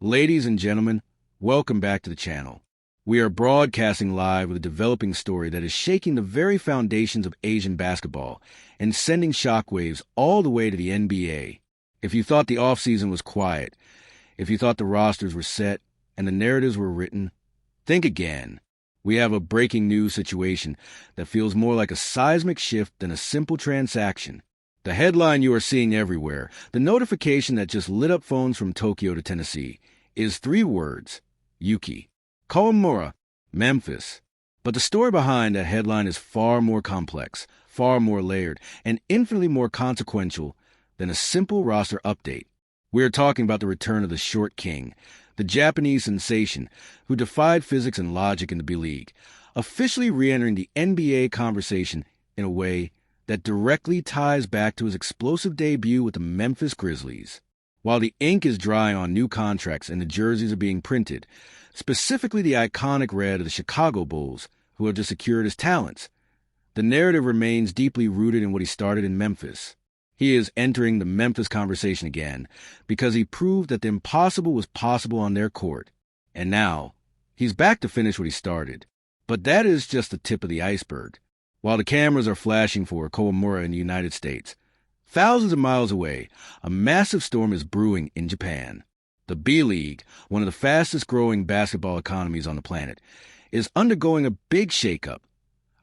Ladies and gentlemen, welcome back to the channel. We are broadcasting live with a developing story that is shaking the very foundations of Asian basketball and sending shockwaves all the way to the NBA. If you thought the offseason was quiet, if you thought the rosters were set and the narratives were written, think again. We have a breaking news situation that feels more like a seismic shift than a simple transaction. The headline you are seeing everywhere, the notification that just lit up phones from Tokyo to Tennessee, is 3 words: Yuki Kawamura, Memphis. But the story behind that headline is far more complex, far more layered, and infinitely more consequential than a simple roster update. We are talking about the return of the Short King, the Japanese sensation who defied physics and logic in the B-League, officially re-entering the NBA conversation in a way that directly ties back to his explosive debut with the Memphis Grizzlies. While the ink is dry on new contracts and the jerseys are being printed, specifically the iconic red of the Chicago Bulls, who have just secured his talents, the narrative remains deeply rooted in what he started in Memphis. He is entering the Memphis conversation again because he proved that the impossible was possible on their court. And now, he's back to finish what he started. But that is just the tip of the iceberg. While the cameras are flashing for Kawamura in the United States, thousands of miles away, a massive storm is brewing in Japan. The B-League, one of the fastest-growing basketball economies on the planet, is undergoing a big shakeup,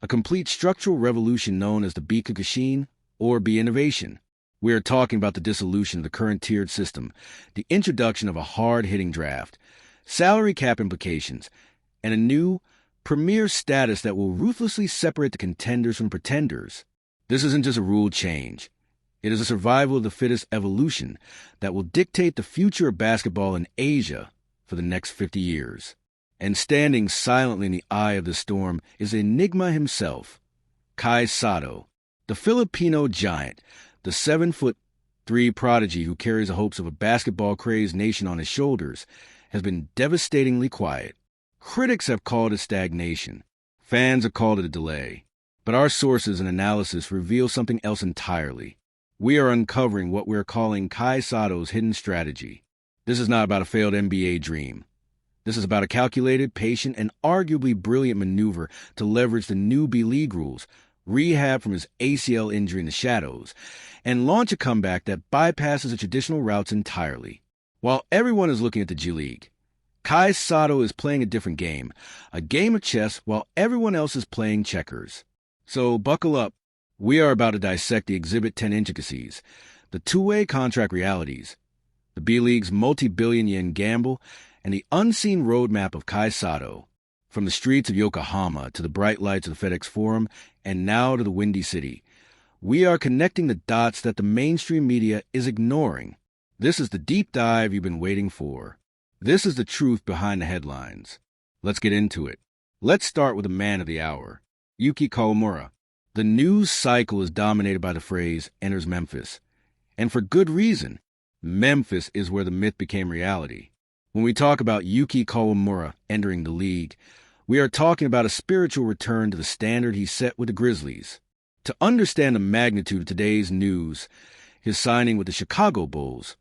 a complete structural revolution known as the B-Kikushine or B-Innovation. We are talking about the dissolution of the current tiered system, the introduction of a hard-hitting draft, salary cap implications, and a new, premier status that will ruthlessly separate the contenders from pretenders. This isn't just a rule change. It is a survival of the fittest evolution that will dictate the future of basketball in Asia for the next 50 years. And standing silently in the eye of the storm is Enigma himself, KaiSotto, the Filipino giant, the 7'3" prodigy who carries the hopes of a basketball-crazed nation on his shoulders, has been devastatingly quiet. Critics have called it stagnation. Fans have called it a delay. But our sources and analysis reveal something else entirely. We are uncovering what we're calling KaiSotto's hidden strategy. This is not about a failed NBA dream. This is about a calculated, patient, and arguably brilliant maneuver to leverage the new B-League rules, rehab from his ACL injury in the shadows, and launch a comeback that bypasses the traditional routes entirely. While everyone is looking at the G-League, KaiSotto is playing a different game, a game of chess while everyone else is playing checkers. So buckle up. We are about to dissect the Exhibit 10 intricacies, the two-way contract realities, the B-League's multi-billion-yen gamble, and the unseen roadmap of KaiSotto. From the streets of Yokohama to the bright lights of the FedEx Forum, and now to the Windy City, we are connecting the dots that the mainstream media is ignoring. This is the deep dive you've been waiting for. This is the truth behind the headlines. Let's get into it. Let's start with the man of the hour, Yuki Kawamura. The news cycle is dominated by the phrase, enters Memphis. And for good reason. Memphis is where the myth became reality. When we talk about Yuki Kawamura entering the league, we are talking about a spiritual return to the standard he set with the Grizzlies. To understand the magnitude of today's news, his signing with the Chicago Bulls,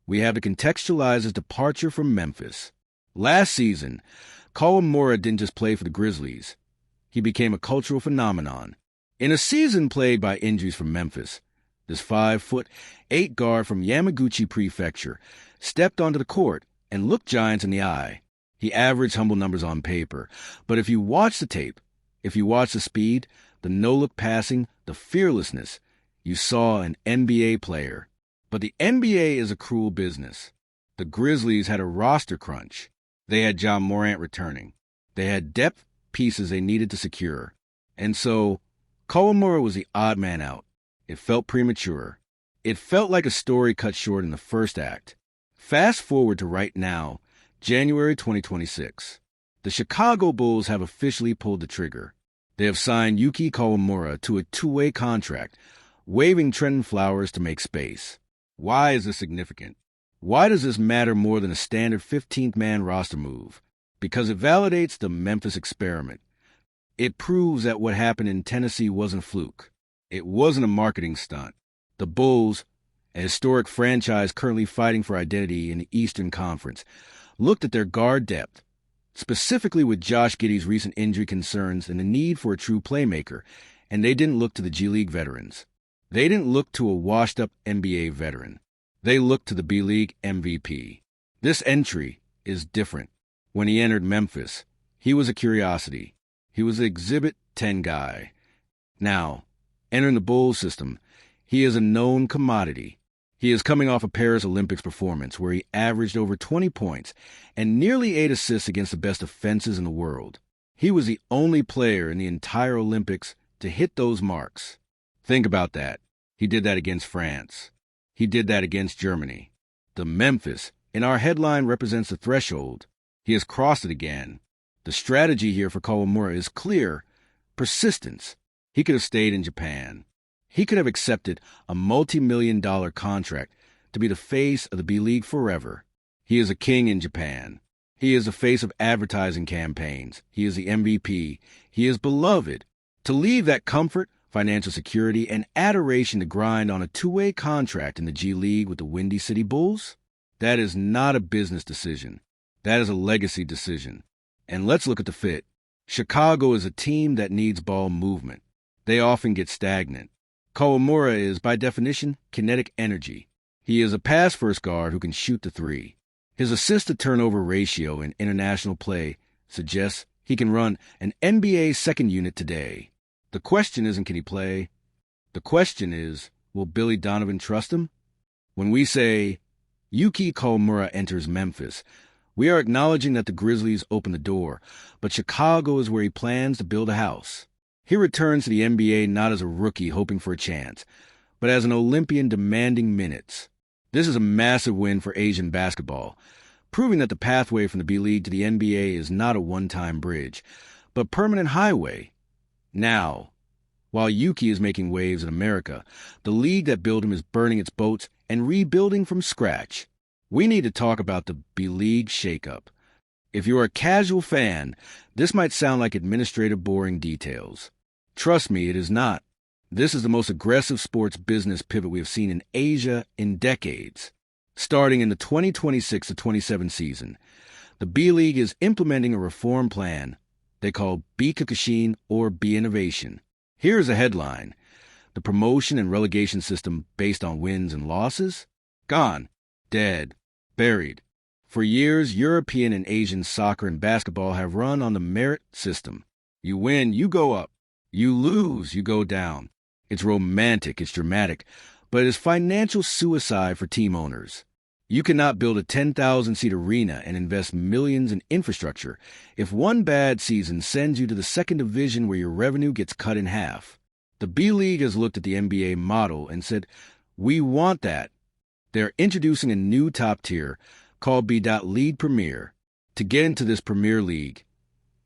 we have to contextualize his departure from Memphis. Last season, Kawamura didn't just play for the Grizzlies. He became a cultural phenomenon. In a season plagued by injuries from Memphis, this 5'8" guard from Yamaguchi Prefecture stepped onto the court and looked giants in the eye. He averaged humble numbers on paper, but if you watch the tape, if you watch the speed, the no-look passing, the fearlessness, you saw an NBA player. But the NBA is a cruel business. The Grizzlies had a roster crunch. They had John Morant returning. They had depth pieces they needed to secure. And so, Kawamura was the odd man out. It felt premature. It felt like a story cut short in the first act. Fast forward to right now, January 2026. The Chicago Bulls have officially pulled the trigger. They have signed Yuki Kawamura to a two-way contract, waving Trenton Flowers to make space. Why is this significant? Why does this matter more than a standard 15th-man roster move? Because it validates the Memphis experiment. It proves that what happened in Tennessee wasn't fluke. It wasn't a marketing stunt. The Bulls, a historic franchise currently fighting for identity in the Eastern Conference, looked at their guard depth, specifically with Josh Giddey's recent injury concerns and the need for a true playmaker, and they didn't look to the G League veterans. They didn't look to a washed-up NBA veteran. They looked to the B-League MVP. This entry is different. When he entered Memphis, he was a curiosity. He was an Exhibit 10 guy. Now, entering the Bulls system, he is a known commodity. He is coming off a Paris Olympics performance where he averaged over 20 points and nearly 8 assists against the best offenses in the world. He was the only player in the entire Olympics to hit those marks. Think about that. He did that against France. He did that against Germany. The Memphis in our headline represents the threshold. He has crossed it again. The strategy here for Kawamura is clear. Persistence. He could have stayed in Japan. He could have accepted a multi-million-dollar contract to be the face of the B-League forever. He is a king in Japan. He is the face of advertising campaigns. He is the MVP. He is beloved. To leave that comfort, financial security, and adoration to grind on a two-way contract in the G League with the Windy City Bulls? That is not a business decision. That is a legacy decision. And let's look at the fit. Chicago is a team that needs ball movement. They often get stagnant. Kawamura is, by definition, kinetic energy. He is a pass-first guard who can shoot the three. His assist-to-turnover ratio in international play suggests he can run an NBA second unit today. The question isn't can he play. The question is, will Billy Donovan trust him? When we say Yuki Kawamura enters Memphis, we are acknowledging that the Grizzlies open the door, but Chicago is where he plans to build a house. He returns to the NBA not as a rookie hoping for a chance, but as an Olympian demanding minutes. This is a massive win for Asian basketball, proving that the pathway from the B-League to the NBA is not a one-time bridge, but a permanent highway. Now, while Yuki is making waves in America, the league that built him is burning its boats and rebuilding from scratch. We need to talk about the B-League shakeup. If you're a casual fan, this might sound like administrative boring details. Trust me, it is not. This is the most aggressive sports business pivot we have seen in Asia in decades. Starting in the 2026-27 season, the B-League is implementing a reform plan they call B-Kyokushin or B-Innovation. Here's a headline. The promotion and relegation system based on wins and losses? Gone. Dead. Buried. For years, European and Asian soccer and basketball have run on the merit system. You win, you go up. You lose, you go down. It's romantic, it's dramatic, but it is financial suicide for team owners. You cannot build a 10,000-seat arena and invest millions in infrastructure if one bad season sends you to the second division where your revenue gets cut in half. The B-League has looked at the NBA model and said, we want that. They're introducing a new top tier called B.League Premier. To get into this Premier League,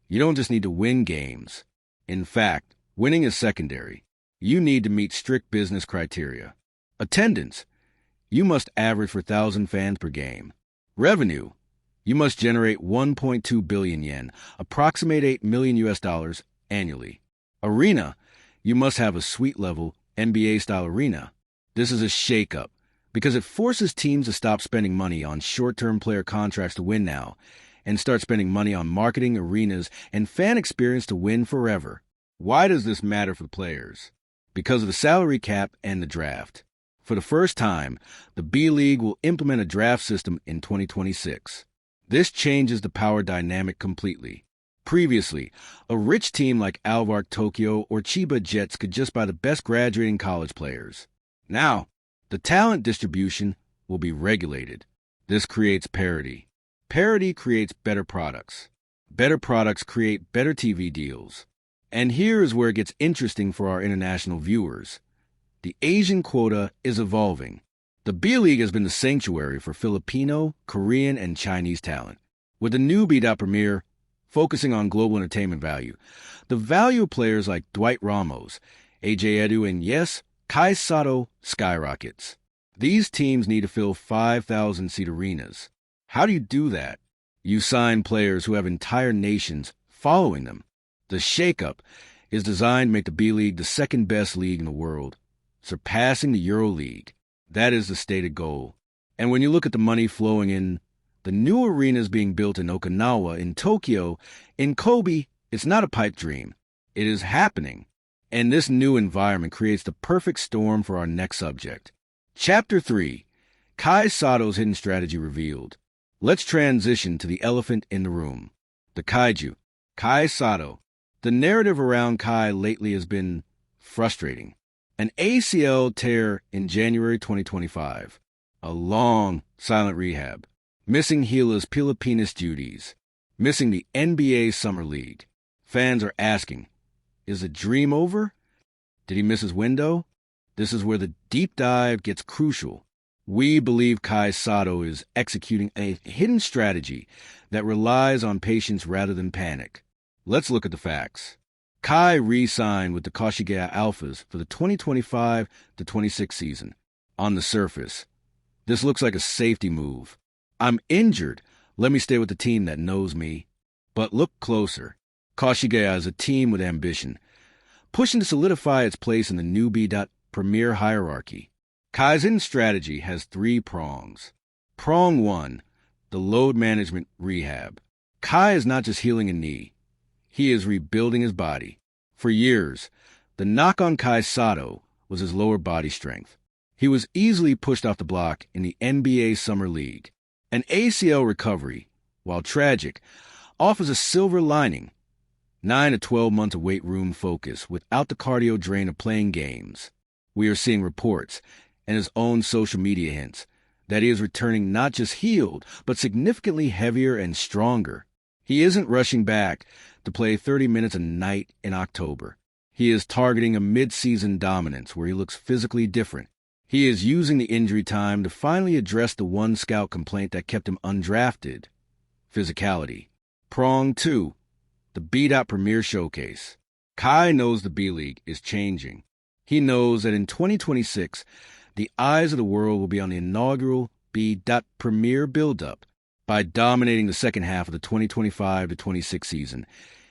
you don't just need to win games. In fact, winning is secondary. You need to meet strict business criteria. Attendance. You must average for 1,000 fans per game. Revenue. You must generate 1.2 billion yen, approximate $8 million annually. Arena. You must have a suite-level NBA-style arena. This is a shakeup because it forces teams to stop spending money on short-term player contracts to win now and start spending money on marketing, arenas, and fan experience to win forever. Why does this matter for the players? Because of the salary cap and the draft. For the first time, the B-League will implement a draft system in 2026. This changes the power dynamic completely. Previously, a rich team like Alvark Tokyo or Chiba Jets could just buy the best graduating college players. Now, the talent distribution will be regulated. This creates parity. Parity creates better products. Better products create better TV deals. And here is where it gets interesting for our international viewers. The Asian quota is evolving. The B-League has been the sanctuary for Filipino, Korean, and Chinese talent. With the new B.Premier focusing on global entertainment value, the value of players like Dwight Ramos, AJ Edu, and yes, KaiSotto skyrockets. These teams need to fill 5,000-seat arenas. How do you do that? You sign players who have entire nations following them. The shakeup is designed to make the B-League the second-best league in the world, surpassing the EuroLeague. That is the stated goal. And when you look at the money flowing in, the new arenas being built in Okinawa, in Tokyo, in Kobe, it's not a pipe dream. It is happening. And this new environment creates the perfect storm for our next subject. Chapter 3. KaiSotto's hidden strategy revealed. Let's transition to the elephant in the room. The kaiju. KaiSotto. The narrative around Kai lately has been frustrating. An ACL tear in January 2025. A long, silent rehab. Missing Gila's Pilipinas duties. Missing the NBA Summer League. Fans are asking, is the dream over? Did he miss his window? This is where the deep dive gets crucial. We believe KaiSotto is executing a hidden strategy that relies on patience rather than panic. Let's look at the facts. Kai re-signed with the Kashigaya Alphas for the 2025-26 season. On the surface, this looks like a safety move. I'm injured. Let me stay with the team that knows me. But look closer. Kashigaya is a team with ambition, pushing to solidify its place in the new B.Premier hierarchy. Kai's hidden strategy has 3 prongs. Prong 1, the load management rehab. Kai is not just healing a knee. He is rebuilding his body. For years, the knock on KaiSotto was his lower body strength. He was easily pushed off the block in the NBA Summer League. An ACL recovery, while tragic, offers a silver lining. 9 to 12 months of weight room focus without the cardio drain of playing games. We are seeing reports and his own social media hints that he is returning not just healed, but significantly heavier and stronger. He isn't rushing back to play 30 minutes a night in October. He is targeting a mid-season dominance where he looks physically different. He is using the injury time to finally address the one scout complaint that kept him undrafted: physicality. Prong 2, the B.Premier showcase. Kai knows the B-League is changing. He knows that in 2026, the eyes of the world will be on the inaugural B.Premier build-up. By dominating the second half of the 2025-26 season,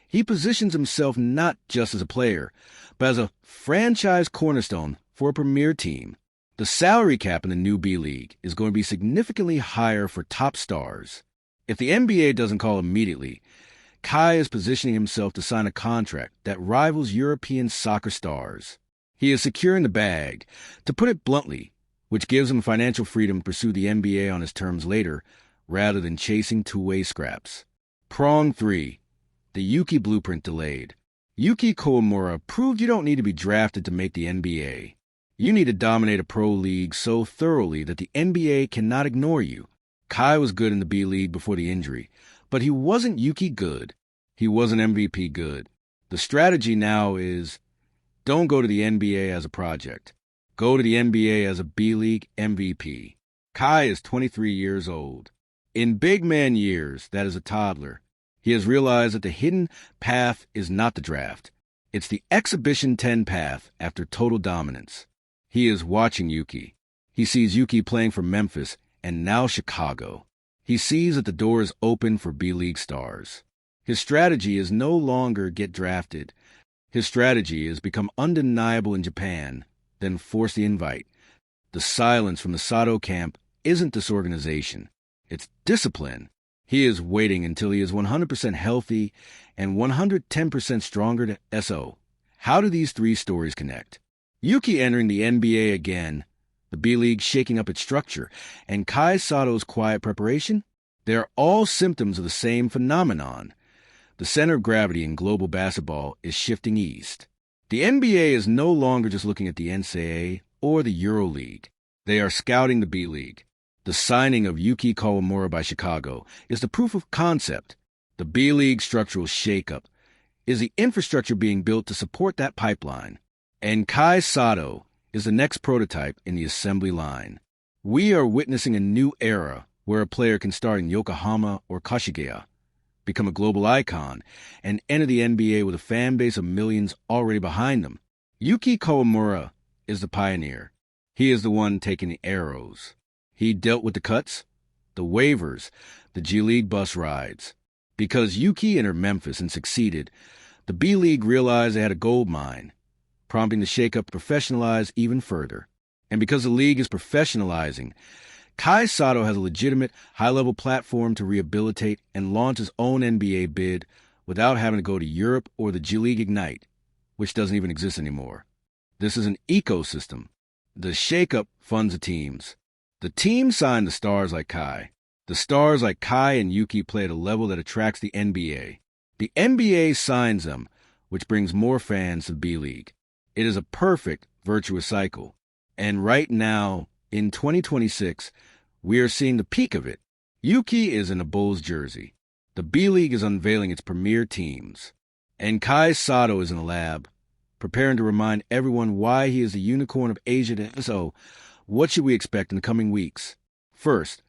he positions himself not just as a player, but as a franchise cornerstone for a premier team. The salary cap in the new B-League is going to be significantly higher for top stars. If the NBA doesn't call immediately, Kai is positioning himself to sign a contract that rivals European soccer stars. He is securing the bag, to put it bluntly, which gives him financial freedom to pursue the NBA on his terms later, rather than chasing two-way scraps. Prong 3, the Yuki blueprint delayed. Yuki Kawamura proved you don't need to be drafted to make the NBA. You need to dominate a pro league so thoroughly that the NBA cannot ignore you. Kai was good in the B-League before the injury, but he wasn't Yuki good. He wasn't MVP good. The strategy now is, don't go to the NBA as a project. Go to the NBA as a B-League MVP. Kai is 23 years old. In big man years, that is a toddler. He has realized that the hidden path is not the draft. It's the Exhibition 10 path after total dominance. He is watching Yuki. He sees Yuki playing for Memphis and now Chicago. He sees that the door is open for B-League stars. His strategy is no longer get drafted. His strategy is become undeniable in Japan, then force the invite. The silence from the Sotto camp isn't disorganization. It's discipline. He is waiting until he is 100% healthy and 110% stronger to SO. How do these 3 stories connect? Yuki entering the NBA again, the B-League shaking up its structure, and KaiSotto's quiet preparation? They are all symptoms of the same phenomenon. The center of gravity in global basketball is shifting east. The NBA is no longer just looking at the NCAA or the EuroLeague. They are scouting the B-League. The signing of Yuki Kawamura by Chicago is the proof of concept. The B-League structural shakeup is the infrastructure being built to support that pipeline. And KaiSotto is the next prototype in the assembly line. We are witnessing a new era where a player can start in Yokohama or Kashigaya, become a global icon, and enter the NBA with a fan base of millions already behind them. Yuki Kawamura is the pioneer. He is the one taking the arrows. He dealt with the cuts, the waivers, the G-League bus rides. Because Yuki entered Memphis and succeeded, the B-League realized they had a gold mine, prompting the shakeup to professionalize even further. And because the league is professionalizing, KaiSotto has a legitimate, high-level platform to rehabilitate and launch its own NBA bid without having to go to Europe or the G League Ignite, which doesn't even exist anymore. This is an ecosystem. The shakeup funds the teams. The teams sign the stars like Kai. The stars like Kai and Yuki play at a level that attracts the NBA. The NBA signs them, which brings more fans to the B-League. It is a perfect, virtuous cycle. And right now, in 2026, we are seeing the peak of it. Yuki is in a Bulls jersey. The B-League is unveiling its premier teams. And KaiSotto is in the lab, preparing to remind everyone why he is the unicorn of Asia. So, what should we expect in the coming weeks? First,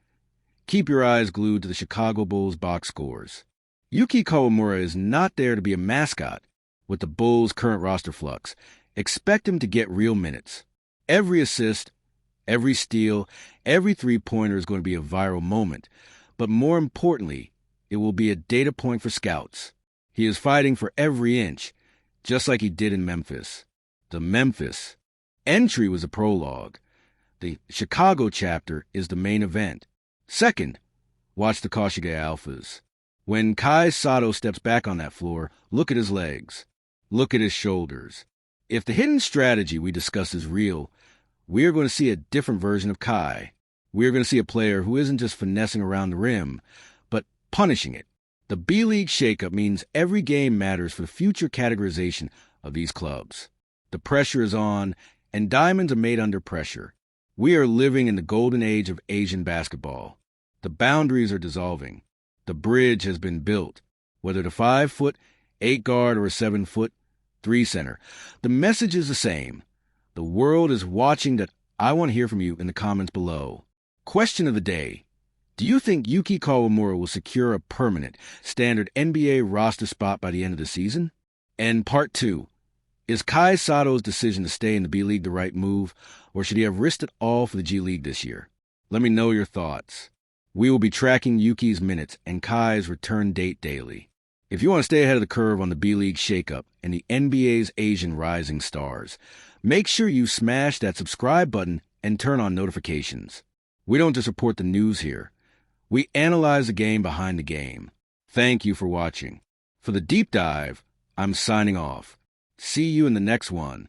keep your eyes glued to the Chicago Bulls box scores. Yuki Kawamura is not there to be a mascot. With the Bulls' current roster flux, expect him to get real minutes. Every assist, every steal, every three-pointer is going to be a viral moment. But more importantly, it will be a data point for scouts. He is fighting for every inch, just like he did in Memphis. The Memphis entry was a prologue. The Chicago chapter is the main event. Second, watch the Koshige Alphas. When KaiSotto steps back on that floor, look at his legs. Look at his shoulders. If the hidden strategy we discussed is real, we are going to see a different version of Kai. We are going to see a player who isn't just finessing around the rim, but punishing it. The B-League shakeup means every game matters for the future categorization of these clubs. The pressure is on, and diamonds are made under pressure. We are living in the golden age of Asian basketball. The boundaries are dissolving. The bridge has been built. Whether the 5-foot, 8-guard, or a 7-foot, 3-center, the message is the same. The world is watching that. I want to hear from you in the comments below. Question of the day. Do you think Yuki Kawamura will secure a permanent, standard NBA roster spot by the end of the season? And part 2. Is KaiSotto's decision to stay in the B-League the right move, or should he have risked it all for the G League this year? Let me know your thoughts. We will be tracking Yuki's minutes and Kai's return date daily. If you want to stay ahead of the curve on the B-League shakeup and the NBA's Asian rising stars, make sure you smash that subscribe button and turn on notifications. We don't just report the news here. We analyze the game behind the game. Thank you for watching. For the deep dive, I'm signing off. See you in the next one.